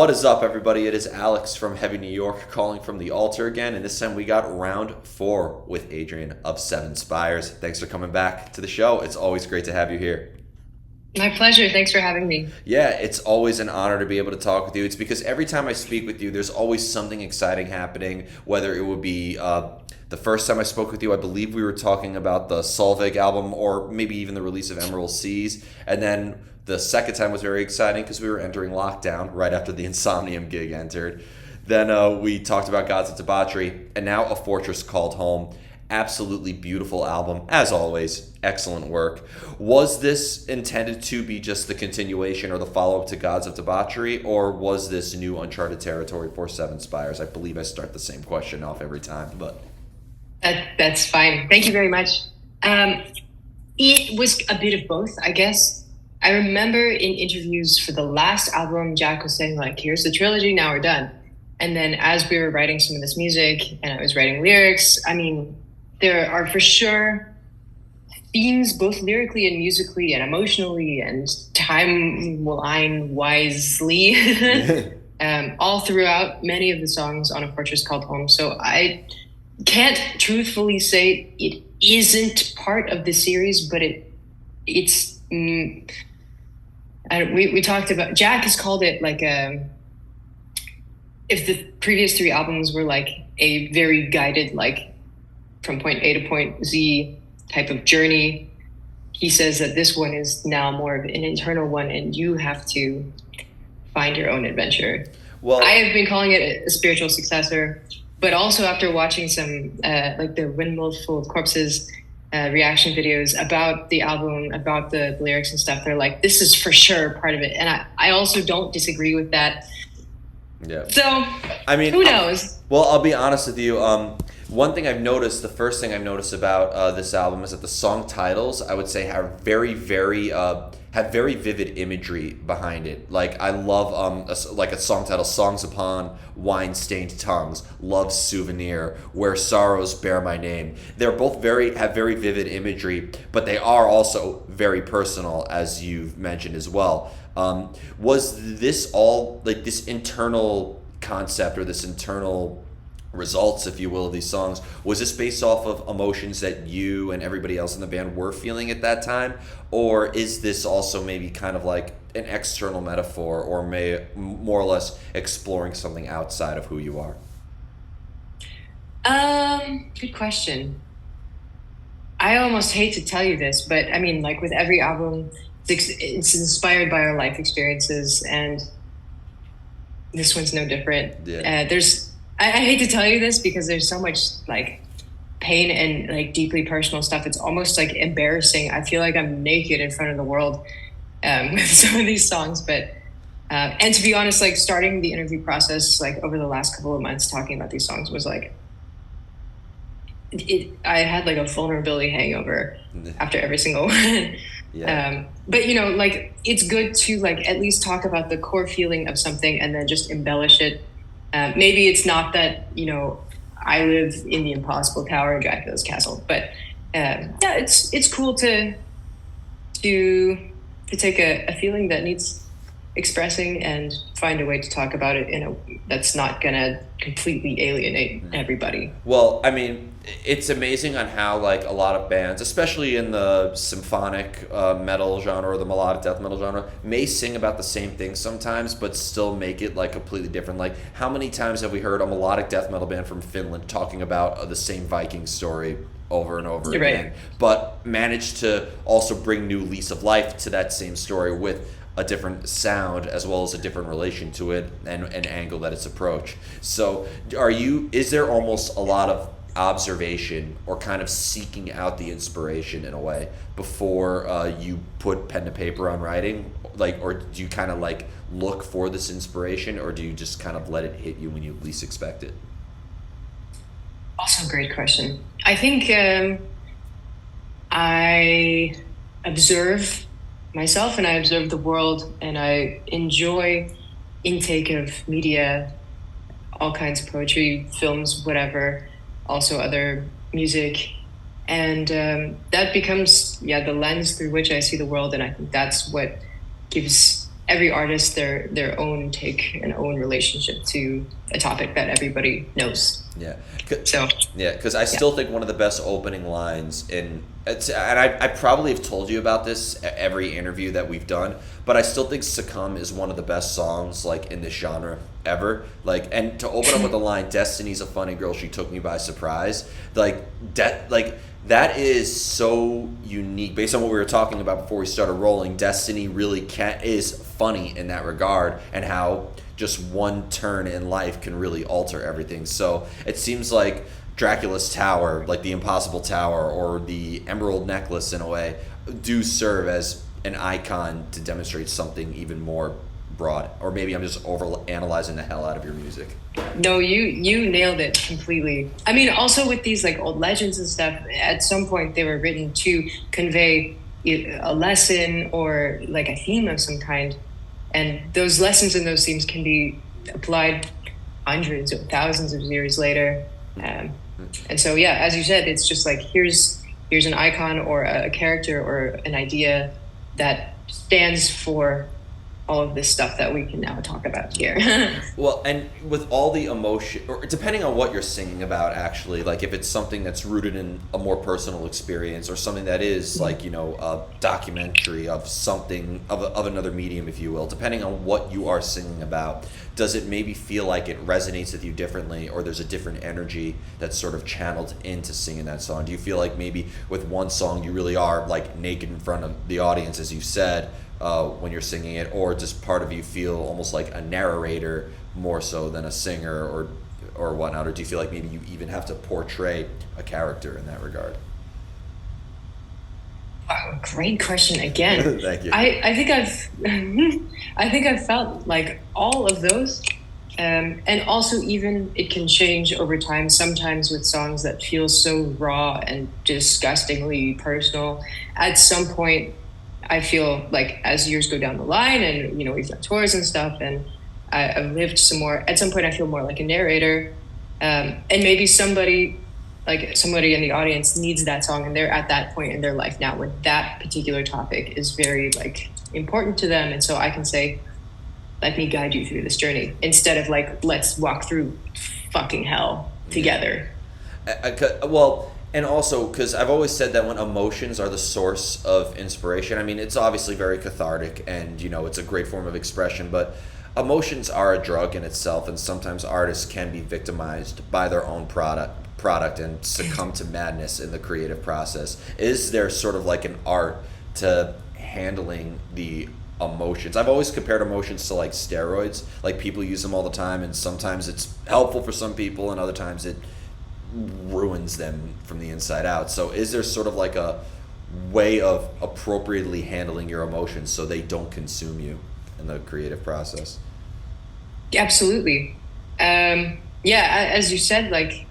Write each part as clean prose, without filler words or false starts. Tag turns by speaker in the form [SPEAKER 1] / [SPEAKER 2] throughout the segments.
[SPEAKER 1] What is up, everybody? It is Alex from Heavy New York calling from the Alto again, and this time we got round 4 with Adrienne of 7 Spires. Thanks for coming back to the show. It's always great to have you here.
[SPEAKER 2] My pleasure. Thanks for having me.
[SPEAKER 1] Yeah, it's always an honor to be able to talk with you. It's because every time I speak with you, there's always something exciting happening, whether it would be the first time I spoke with you, I believe we were talking about the Solveig album or maybe even the release of Emerald Seas. And then the second time was very exciting because we were entering lockdown right after the Insomnium gig entered. Then we talked about Gods of Debauchery, and now A Fortress Called Home. Absolutely beautiful album, as always. Excellent work. Was this intended to be just the continuation or the follow-up to Gods of Debauchery, or was this new uncharted territory for Seven Spires? I believe I start the same question off every time, but...
[SPEAKER 2] That's fine. Thank you very much. It was a bit of both, I guess. I remember in interviews for the last album, Jack was saying, like, here's the trilogy, now we're done. And then as we were writing some of this music and I was writing lyrics, I mean, there are for sure themes, both lyrically and musically and emotionally and timeline wisely, all throughout many of the songs on A Fortress Called Home. So I can't truthfully say it isn't part of the series, but it's. We talked about, Jack has called it like if the previous 3 albums were like a very guided, like from point A to point Z type of journey, he says that this one is now more of an internal one and you have to find your own adventure. Well, I have been calling it a spiritual successor, but also after watching some like the Windmill Full of Corpses reaction videos about the album, about the lyrics and stuff, they're like, this is for sure part of it. And I also don't disagree with that.
[SPEAKER 1] Yeah.
[SPEAKER 2] So, I mean, who knows?
[SPEAKER 1] Well, I'll be honest with you. One thing I've noticed, the first thing I've noticed about this album is that the song titles, I would say, have very vivid imagery behind it. Like, I love a song title, Songs Upon Wine-Stained Tongues, Love's Souvenir, Where Sorrows Bear My Name. They're both have very vivid imagery, but they are also very personal, as you've mentioned as well. Was this all, like, this internal concept or this internal results, if you will, of these songs, was this based off of emotions that you and everybody else in the band were feeling at that time, or is this also maybe kind of like an external metaphor, or more or less exploring something outside of who you are?
[SPEAKER 2] Good question. I almost hate to tell you this, but I mean, like with every album, it's inspired by our life experiences, and this one's no different.
[SPEAKER 1] Yeah.
[SPEAKER 2] I hate to tell you this because there's so much like pain and like deeply personal stuff. It's almost like embarrassing. I feel like I'm naked in front of the world with some of these songs. But and to be honest, like starting the interview process, like over the last couple of months, talking about these songs was like I had like a vulnerability hangover after every single one.
[SPEAKER 1] Yeah.
[SPEAKER 2] But you know, like it's good to like at least talk about the core feeling of something and then just embellish it. Maybe it's not that, you know, I live in the impossible tower in Dracula's castle, but yeah, it's cool to take a feeling that needs expressing and find a way to talk about it in a that's not gonna completely alienate everybody.
[SPEAKER 1] Well, I mean, it's amazing on how like a lot of bands, especially in the symphonic metal genre or the melodic death metal genre, may sing about the same thing sometimes, but still make it like completely different. Like, how many times have we heard a melodic death metal band from Finland talking about the same Viking story over and over
[SPEAKER 2] You're
[SPEAKER 1] again,
[SPEAKER 2] right.
[SPEAKER 1] but managed to also bring new lease of life to that same story with a different sound as well as a different relation to it and an angle that it's approached. So is there almost a lot of observation or kind of seeking out the inspiration in a way before you put pen to paper on writing, like, or do you kind of like look for this inspiration, or do you just kind of let it hit you when you least expect it?
[SPEAKER 2] Also a great question. I think I observe myself and I observe the world and I enjoy intake of media, all kinds of poetry, films, whatever, also other music. And that becomes, the lens through which I see the world. And I think that's what gives every artist their own take and own relationship to a topic that everybody knows.
[SPEAKER 1] Yeah.
[SPEAKER 2] So
[SPEAKER 1] Yeah, because I still think one of the best opening lines and I probably have told you about this every interview that we've done, but I still think "Succumb" is one of the best songs like in this genre ever. Like, and to open up with the line "Destiny's a funny girl, she took me by surprise," that is so unique. Based on what we were talking about before we started rolling, Destiny really is funny in that regard, and how just one turn in life can really alter everything. So it seems like Dracula's Tower, like the Impossible Tower or the Emerald Necklace in a way, do serve as an icon to demonstrate something even more broad. Or maybe I'm just over analyzing the hell out of your music.
[SPEAKER 2] No, you nailed it completely. I mean, also with these like old legends and stuff, at some point they were written to convey a lesson or like a theme of some kind. And those lessons and those themes can be applied hundreds or thousands of years later. And so, yeah, as you said, it's just like, here's an icon or a character or an idea that stands for all of this stuff that we can now talk about here.
[SPEAKER 1] Well, and with all the emotion, or depending on what you're singing about, actually, like if it's something that's rooted in a more personal experience or something that is like, you know, a documentary of something, of another medium, if you will, depending on what you are singing about, does it maybe feel like it resonates with you differently, or there's a different energy that's sort of channeled into singing that song? Do you feel like maybe with one song you really are like naked in front of the audience, as you said, when you're singing it, or does part of you feel almost like a narrator more so than a singer or whatnot, or do you feel like maybe you even have to portray a character in that regard?
[SPEAKER 2] Wow, great question again.
[SPEAKER 1] Thank you.
[SPEAKER 2] I think I've felt like all of those, and also even it can change over time. Sometimes with songs that feel so raw and disgustingly personal, at some point I feel like as years go down the line and, you know, we've done tours and stuff and I've lived some more, at some point I feel more like a narrator. And maybe somebody in the audience needs that song and they're at that point in their life now where that particular topic is very like important to them. And so I can say, let me guide you through this journey instead of like, let's walk through fucking hell together.
[SPEAKER 1] Well, and also, because I've always said that when emotions are the source of inspiration, I mean, it's obviously very cathartic and, you know, it's a great form of expression, but emotions are a drug in itself, and sometimes artists can be victimized by their own product and succumb to madness in the creative process. Is there sort of like an art to handling the emotions? I've always compared emotions to like steroids. Like people use them all the time, and sometimes it's helpful for some people and other times it ruins them from the inside out. So is there sort of like a way of appropriately handling your emotions so they don't consume you in the creative process?
[SPEAKER 2] Absolutely. Yeah, as you said, like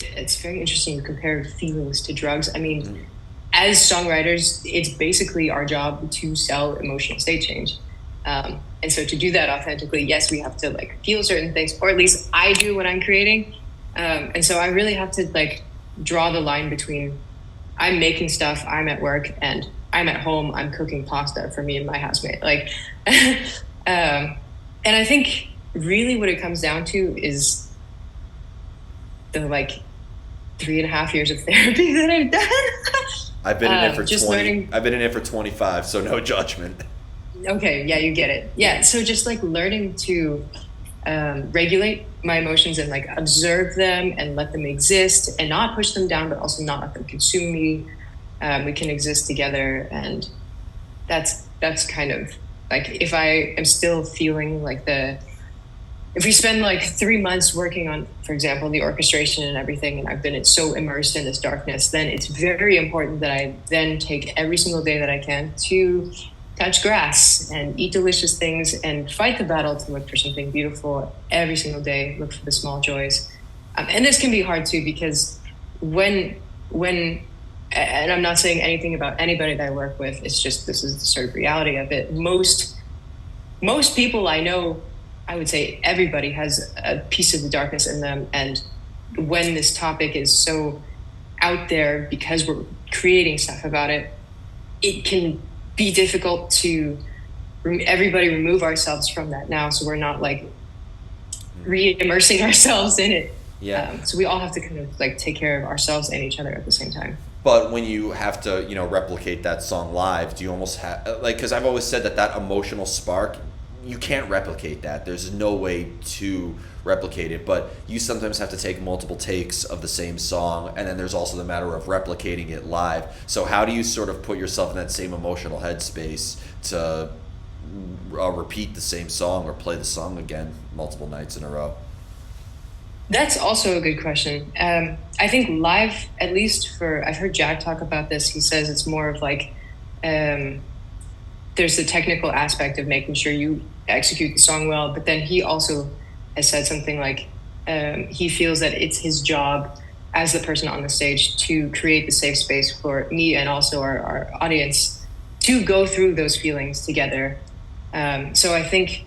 [SPEAKER 2] it's very interesting to compare feelings to drugs. I mean, as songwriters, it's basically our job to sell emotional state change. And so to do that authentically, yes, we have to like feel certain things, or at least I do when I'm creating. And so I really have to like draw the line between I'm making stuff, I'm at work, and I'm at home, I'm cooking pasta for me and my housemate. Like, and I think really what it comes down to is the like 3.5 years of therapy that I've done.
[SPEAKER 1] I've been in it for 20.
[SPEAKER 2] Learning.
[SPEAKER 1] I've been in it for 25, so no judgment.
[SPEAKER 2] Okay, yeah, you get it. Yeah, so just like learning to regulate my emotions and like observe them and let them exist and not push them down, but also not let them consume me. We can exist together, and that's kind of like if I am still feeling like if we spend like 3 months working on, for example, the orchestration and everything, and I've been so immersed in this darkness, then it's very important that I then take every single day that I can to touch grass and eat delicious things and fight the battle to look for something beautiful every single day, look for the small joys. And this can be hard too, because when, and I'm not saying anything about anybody that I work with, it's just, this is the sort of reality of it. Most people I know, I would say everybody has a piece of the darkness in them. And when this topic is so out there because we're creating stuff about it, it can be difficult to everybody remove ourselves from that now, so we're not like re-immersing ourselves in it.
[SPEAKER 1] Yeah.
[SPEAKER 2] So we all have to kind of like take care of ourselves and each other at the same time.
[SPEAKER 1] But when you have to, replicate that song live, do you almost have like? Because I've always said that emotional spark, you can't replicate that. There's no way to replicate it. But you sometimes have to take multiple takes of the same song, and then there's also the matter of replicating it live. So how do you sort of put yourself in that same emotional headspace to repeat the same song or play the song again multiple nights in a row?
[SPEAKER 2] That's also a good question. I think live, at least I've heard Jack talk about this. He says it's more of like, there's the technical aspect of making sure you execute the song well, but then he also has said something like, he feels that it's his job as the person on the stage to create the safe space for me and also our audience to go through those feelings together. So I think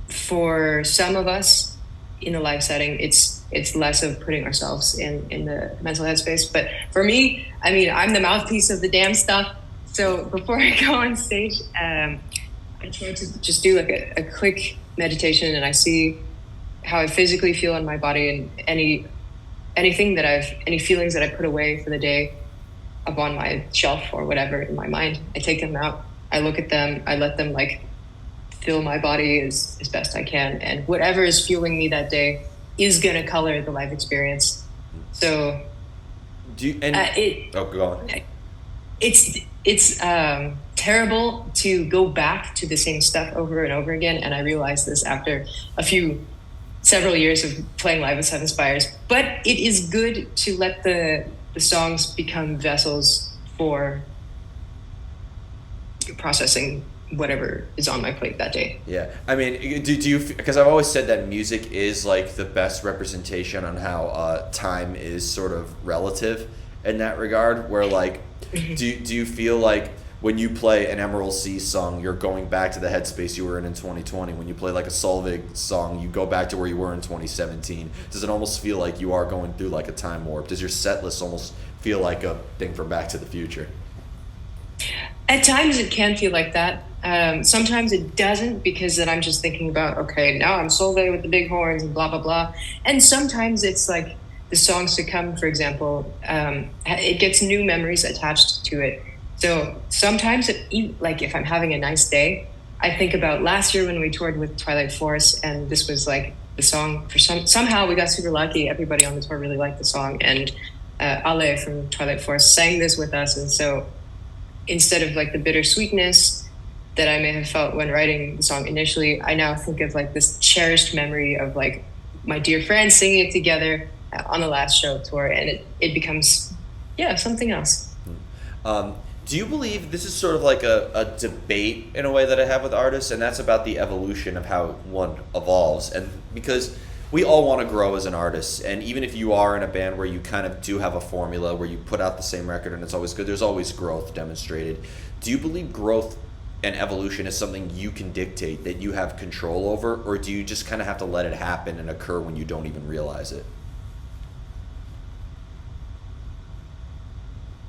[SPEAKER 2] for some of us, in the live setting, it's less of putting ourselves in the mental headspace. But for me, I mean, I'm the mouthpiece of the damn stuff. So before I go on stage, I try to just do like a quick meditation, and I see how I physically feel in my body, and any feelings that I put away for the day up on my shelf or whatever in my mind, I take them out. I look at them. I let them like fill my body as best I can, and whatever is fueling me that day is gonna color the live experience. So
[SPEAKER 1] go on.
[SPEAKER 2] It's terrible to go back to the same stuff over and over again, and I realized this after several years of playing live with Seven Spires. But it is good to let the songs become vessels for processing whatever is on my plate that day.
[SPEAKER 1] Yeah, I mean, do you? Because I've always said that music is like the best representation on how time is sort of relative in that regard. Where like, do you feel like when you play an Emerald Sea song, you're going back to the headspace you were in 2020? When you play like a Solveig song, you go back to where you were in 2017. Does it almost feel like you are going through like a time warp? Does your set list almost feel like a thing from Back to the Future?
[SPEAKER 2] At times it can feel like that. Sometimes it doesn't, because then I'm just thinking about, okay, now I'm Solveig with the big horns and blah, blah, blah. And sometimes it's like the songs to come, for example, it gets new memories attached to it. So sometimes, like if I'm having a nice day, I think about last year when we toured with Twilight Force, and this was like the song for somehow we got super lucky. Everybody on the tour really liked the song, and Ale from Twilight Force sang this with us. And so instead of like the bittersweetness that I may have felt when writing the song initially, I now think of like this cherished memory of like my dear friends singing it together on the last show tour, and it becomes, something else.
[SPEAKER 1] Do you believe this is sort of like a debate in a way that I have with artists, and that's about the evolution of how one evolves? And because we all want to grow as an artist, and even if you are in a band where you kind of do have a formula where you put out the same record and it's always good, there's always growth demonstrated. Do you believe growth and evolution is something you can dictate, that you have control over, or do you just kind of have to let it happen and occur when you don't even realize it?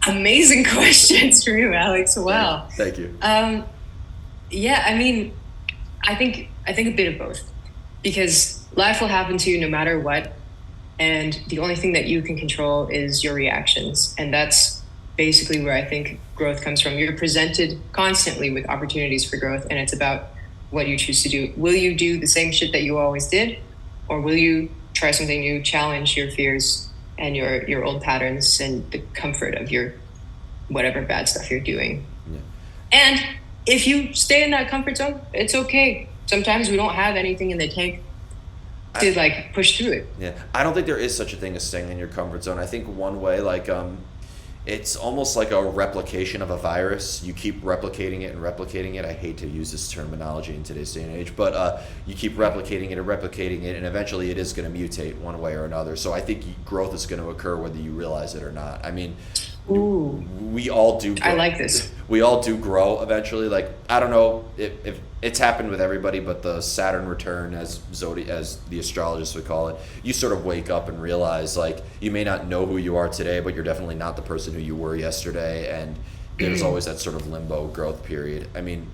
[SPEAKER 2] Amazing questions from you, Alex. Wow.
[SPEAKER 1] Thank you.
[SPEAKER 2] Yeah, I mean, I think a bit of both, because life will happen to you no matter what, and the only thing that you can control is your reactions, and that's basically where I think growth comes from. You're presented constantly with opportunities for growth, and it's about what you choose to do. Will you do the same shit that you always did, or will you try something new, challenge your fears and your old patterns and the comfort of your whatever bad stuff you're doing?
[SPEAKER 1] Yeah.
[SPEAKER 2] And if you stay in that comfort zone, it's okay. Sometimes we don't have anything in the tank to like push through it.
[SPEAKER 1] Yeah, I don't think there is such a thing as staying in your comfort zone. I think one way, like, it's almost like a replication of a virus. You keep replicating it and replicating it. I hate to use this terminology in today's day and age, but you keep replicating it and replicating it, and eventually it is going to mutate one way or another. So I think growth is going to occur whether you realize it or not. I mean,
[SPEAKER 2] Ooh,
[SPEAKER 1] we all do grow.
[SPEAKER 2] I like this.
[SPEAKER 1] We all do grow eventually. Like, I don't know if it's happened with everybody, but the Saturn return, as the astrologists would call it, you sort of wake up and realize, like, you may not know who you are today, but you're definitely not the person who you were yesterday, and there's always that sort of limbo growth period. I mean,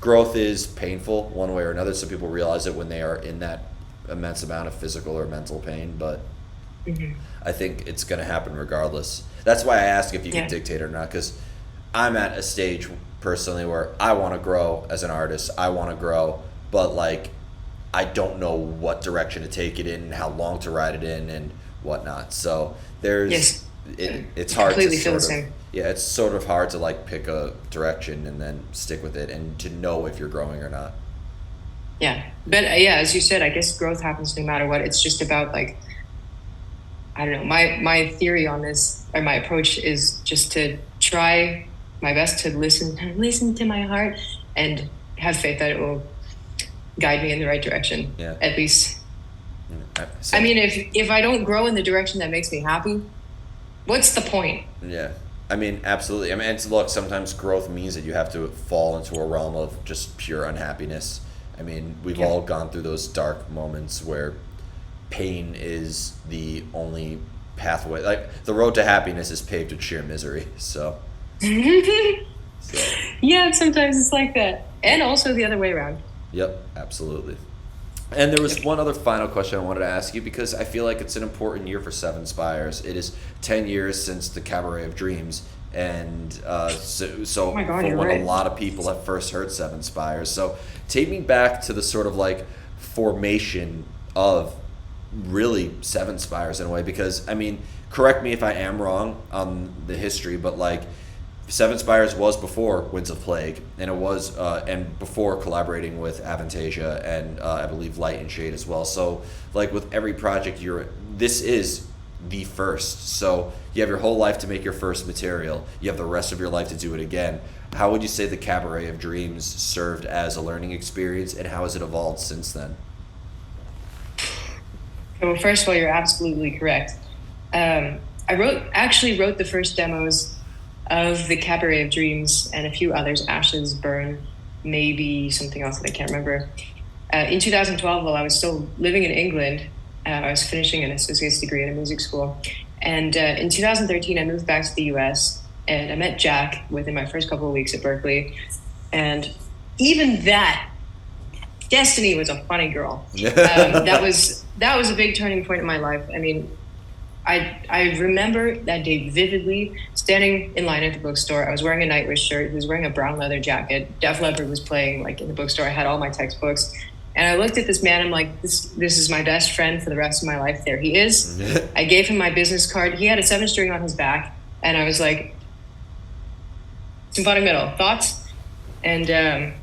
[SPEAKER 1] growth is painful one way or another. Some people realize it when they are in that immense amount of physical or mental pain, but I think it's going to happen regardless. That's why I ask if you can dictate or not, because I'm at a stage personally where I want to grow as an artist. I want to grow, but like I don't know what direction to take it in and how long to ride it in and whatnot. So there's it's hard to it's sort of hard to like pick a direction and then stick with it and to know if you're growing or not.
[SPEAKER 2] Yeah, but as you said, I guess growth happens no matter what. It's just about like, I don't know, my theory on this, or my approach, is just to try my best to listen to my heart and have faith that it will guide me in the right direction. At least. I mean, if I don't grow in the direction that makes me happy, what's the point?
[SPEAKER 1] Yeah. I mean, absolutely. I mean, look, sometimes growth means that you have to fall into a realm of just pure unhappiness. I mean, we've all gone through those dark moments where pain is the only pathway. Like, the road to happiness is paved with sheer misery. So.
[SPEAKER 2] Yeah, sometimes it's like that. And also the other way around.
[SPEAKER 1] Yep, absolutely. And there was one other final question I wanted to ask you, because I feel like it's an important year for Seven Spires. It is 10 years since the Cabaret of Dreams. And so
[SPEAKER 2] oh God,
[SPEAKER 1] for when
[SPEAKER 2] right.
[SPEAKER 1] a lot of people have first heard Seven Spires. So take me back to the sort of like formation of really Seven Spires in a way, because I mean, correct me if I am wrong on the history, but like Seven Spires was before Winds of Plague, and it was and before collaborating with Avantasia and I believe Light and Shade as well. So like with every project, this is the first. So you have your whole life to make your first material. You have the rest of your life to do it again. How would you say the Cabaret of Dreams served as a learning experience, and how has it evolved since then?
[SPEAKER 2] Well, first of all, you're absolutely correct. I actually wrote the first demos of the Cabaret of Dreams and a few others, Ashes, Burn, maybe something else that I can't remember. In 2012, while I was still living in England, I was finishing an associate's degree at a music school. And in 2013, I moved back to the US, and I met Jack within my first couple of weeks at Berkeley. And even that, Destiny was a funny girl. That was a big turning point in my life. I mean, I remember that day vividly, standing in line at the bookstore. I was wearing a Nightwish shirt. He was wearing a brown leather jacket. Def Leppard was playing like in the bookstore. I had all my textbooks. And I looked at this man. I'm like, this is my best friend for the rest of my life. There he is. I gave him my business card. He had a 7-string on his back. And I was like, symphonic metal, thoughts? And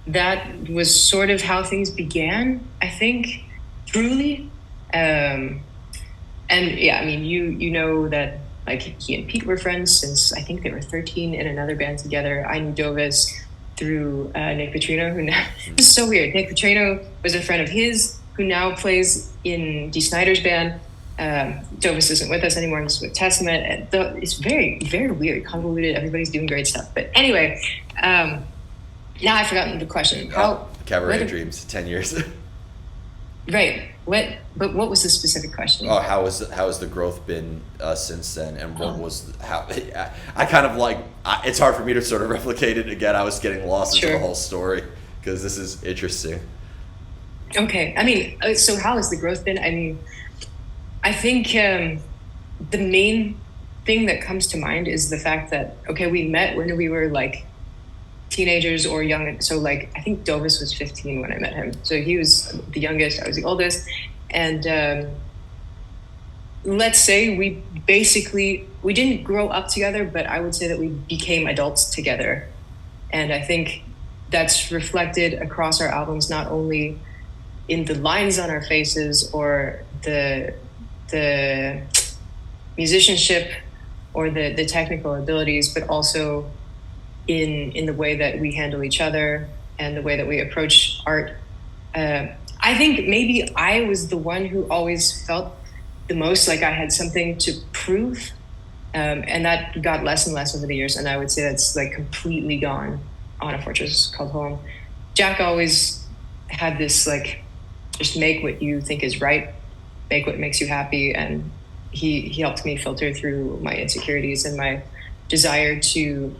[SPEAKER 2] that was sort of how things began, I think, truly. And yeah, I mean, you know that like he and Pete were friends since I think they were 13 in another band together. I knew Dovis through Nick Petrino, who now this is so weird. Nick Petrino was a friend of his who now plays in Dee Snider's band. Dovis isn't with us anymore. He's with Testament. It's very, very weird, convoluted. Everybody's doing great stuff. But anyway, now I've forgotten the question.
[SPEAKER 1] Cabaret of Dreams, 10 years.
[SPEAKER 2] Right. But what was the specific question?
[SPEAKER 1] Oh, how has the growth been since then, and what was how? I kind of like it's hard for me to sort of replicate it again. I was getting lost into the whole story because this is interesting.
[SPEAKER 2] Okay, I mean, so how has the growth been? I mean, I think the main thing that comes to mind is the fact that we met when we were like teenagers or young. So like I think Dovis was 15 when I met him, so he was the youngest, I was the oldest. And let's say we didn't grow up together, but I would say that we became adults together. And I think that's reflected across our albums, not only in the lines on our faces or the musicianship or the technical abilities, but also in the way that we handle each other and the way that we approach art. I think maybe I was the one who always felt the most like I had something to prove. And that got less and less over the years. And I would say that's like completely gone on A Fortress Called Home. Jack always had this like, just make what you think is right, make what makes you happy. And he helped me filter through my insecurities and my desire to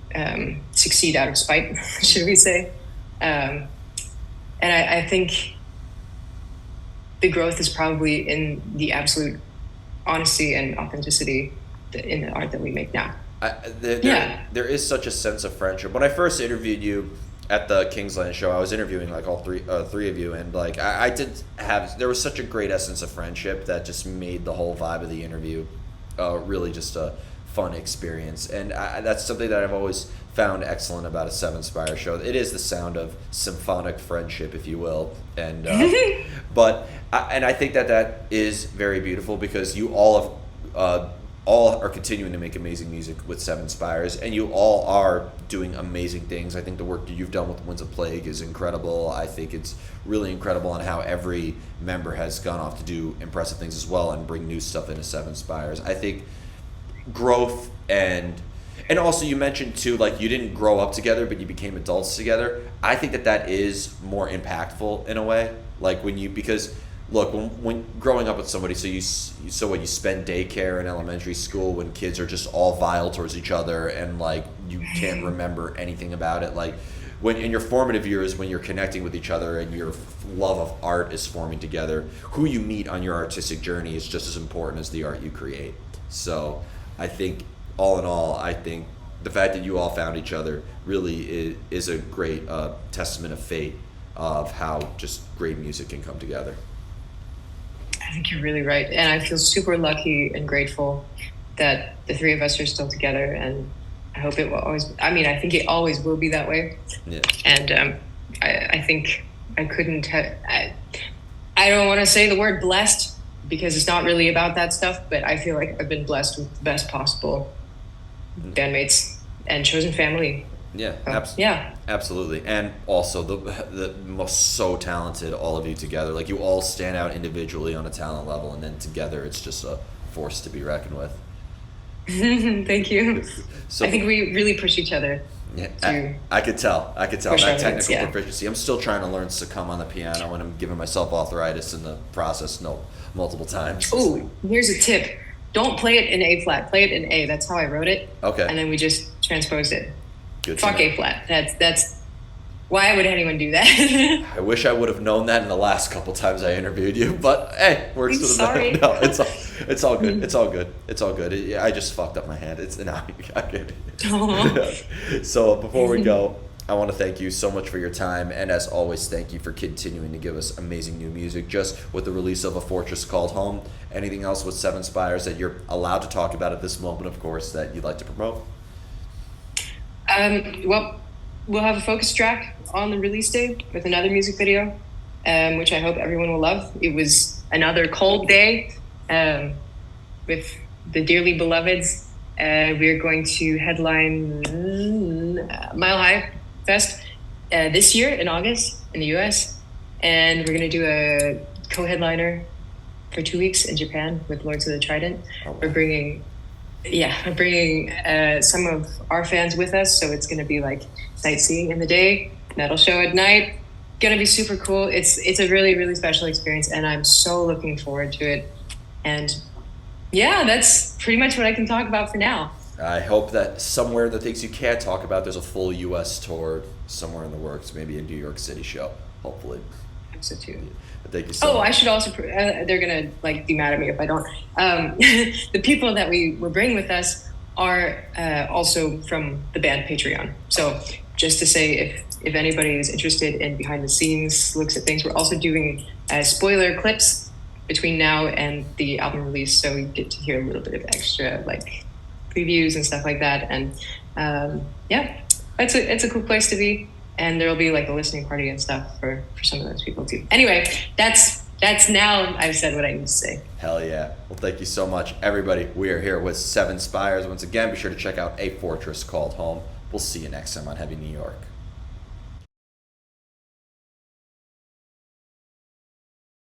[SPEAKER 2] succeed out of spite, should we say. Um, and I think the growth is probably in the absolute honesty and authenticity in the art that we make now.
[SPEAKER 1] There is such a sense of friendship. When I first interviewed you at the Kingsland show, I was interviewing like all three of you, and like I did have, there was such a great essence of friendship that just made the whole vibe of the interview really just a fun experience. And that's something that I've always found excellent about a Seven Spires show. It is the sound of symphonic friendship, if you will, and but and I think that that is very beautiful because you all are continuing to make amazing music with Seven Spires, and you all are doing amazing things. I think the work that you've done with Winds of Plague is incredible. I think it's really incredible on how every member has gone off to do impressive things as well and bring new stuff into Seven Spires. I think growth and also you mentioned too, like you didn't grow up together, but you became adults together. I think that that is more impactful in a way. Like when you, because look, when growing up with somebody, so when you spend daycare in elementary school when kids are just all vile towards each other and like you can't remember anything about it, like when in your formative years when you're connecting with each other and your love of art is forming together, who you meet on your artistic journey is just as important as the art you create. So I think all in all, I think the fact that you all found each other really is a great testament of fate of how just great music can come together.
[SPEAKER 2] I think you're really right. And I feel super lucky and grateful that the three of us are still together. And I hope it will always, I mean, I think it always will be that way.
[SPEAKER 1] Yeah.
[SPEAKER 2] And I think I couldn't have, I don't want to say the word blessed because it's not really about that stuff, but I feel like I've been blessed with the best possible bandmates and chosen family.
[SPEAKER 1] Yeah,
[SPEAKER 2] yeah,
[SPEAKER 1] absolutely. And also the most so talented, all of you together. Like you all stand out individually on a talent level, and then together it's just a force to be reckoned with.
[SPEAKER 2] Thank you.
[SPEAKER 1] So
[SPEAKER 2] I think we really push each other.
[SPEAKER 1] Yeah, I could tell that technical
[SPEAKER 2] yeah.
[SPEAKER 1] proficiency. I'm still trying to learn succumb on the piano, and I'm giving myself arthritis in the process multiple times.
[SPEAKER 2] Ooh, here's a tip. Don't play it in A flat. Play it in A. That's how I wrote it.
[SPEAKER 1] Okay.
[SPEAKER 2] And then we just transposed it.
[SPEAKER 1] Good.
[SPEAKER 2] Fuck A flat. That's why would anyone do that?
[SPEAKER 1] I wish I would have known that in the last couple times I interviewed you, but hey, works to the better. No, it's all good. It's all good. It's all good. I just fucked up my hand. It's now I get it. So before we go, I want to thank you so much for your time, and as always, thank you for continuing to give us amazing new music. Just with the release of A Fortress Called Home, anything else with Seven Spires that you're allowed to talk about at this moment, of course, that you'd like to promote?
[SPEAKER 2] Well, we'll have a focus track on the release day with another music video, which I hope everyone will love. It was another cold day with the dearly beloveds. We're going to headline Mile High Fest this year in August in the US, and we're going to do a co-headliner for 2 weeks in Japan with Lords of the Trident. We're bringing some of our fans with us, so it's going to be like sightseeing in the day, metal show at night. Gonna be super cool. It's a really, really special experience, and I'm so looking forward to it. And yeah, that's pretty much what I can talk about for now.
[SPEAKER 1] I hope that somewhere the things you can't talk about, there's a full U.S. tour somewhere in the works, maybe a New York City show, hopefully.
[SPEAKER 2] So too.
[SPEAKER 1] Thank you so much.
[SPEAKER 2] I should also, they're gonna like be mad at me if I don't. The people that we're bringing with us are also from the band Patreon. So just to say, if anybody is interested in behind the scenes looks at things, we're also doing spoiler clips between now and the album release, so you get to hear a little bit of extra like previews and stuff like that. And yeah, it's a cool place to be, and there'll be like a listening party and stuff for some of those people too. Anyway, that's now I've said what I need to say.
[SPEAKER 1] Hell yeah. Well, thank you so much, everybody. We are here with Seven Spires. Once again, be sure to check out A Fortress Called Home. We'll see you next time on Heavy New York.